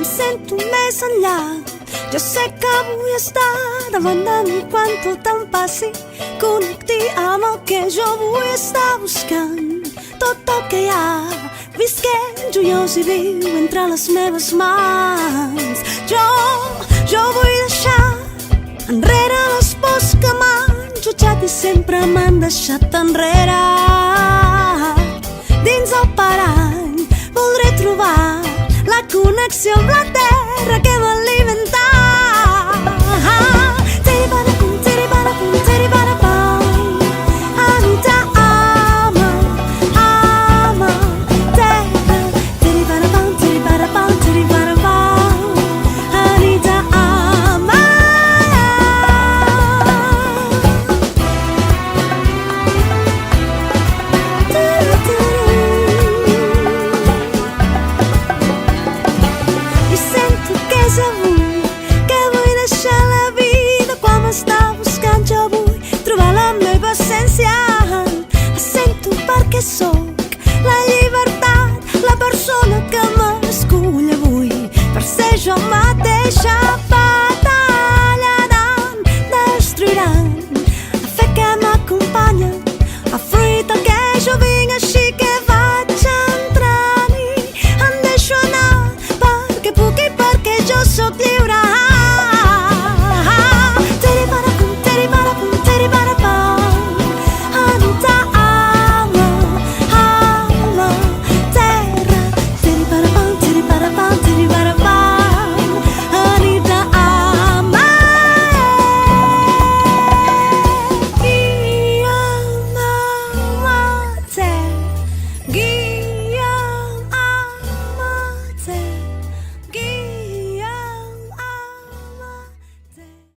em sento més enllà. Jo sé que vull estar davant de mi quan tot em passi, connecti amb el que jo vull estar buscant. Tot el que hi ha, visquent joiós i viu entre les meves mans. Jo vull deixar enrere les pors que m'han jutjat i sempre m'han deixat enrere. Dins el parany voldré trobar la connexió amb la terra que